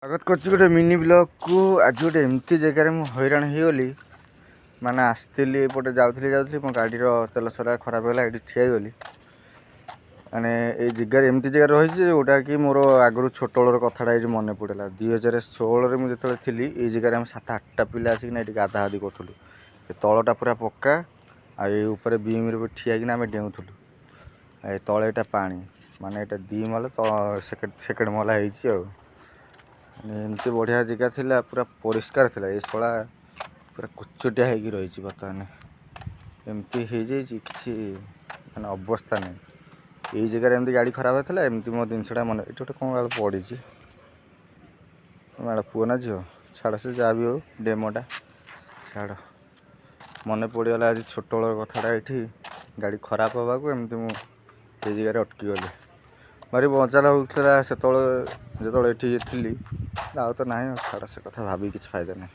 स्वागत कर गोटे मिनी ब्लॉग को आज गोटे एमती जगह में हैरान हो गली माने आसती एपटे जाऊँगी मो गाड़ी तेल सरा खराब होगा ये ठियागली माने ये जगार एमती जगह रही जोटा कि मोर आगु छोट बड़ कथाटा ये मन पड़ा 2016 मुझे थी ये जगह आम 7-8टा पिला आसिक ये गाधागाधि करूँ तलटा पूरा पक्का आपर बीम ठिया आम डेऊलु तले यहाँ पा माने ये 2 महल सेकेंड महला एमती बढ़िया जगह थिला पूरा परिष्कार थिला ये शला पूरा कुचटिया होगी रही बर्तमान एमती हो किसी माने अवस्था नहीं ये जगह एमती गाड़ी खराब होता एमती मो जिनसा मन ये गोटे कौन पड़ी माड़ा पुओ ना झील छाड़ से जहाँ भी हो डेमोटा छाड़ मन पड़गला आज छोट बड़ कथाटा ये गाड़ी खराब होगा एमती मुझे जगह अटकी गली भारी मजा लगुला से जो थी आउ तो ना छाड़ से कथा भाभी किसी फायदा नहीं।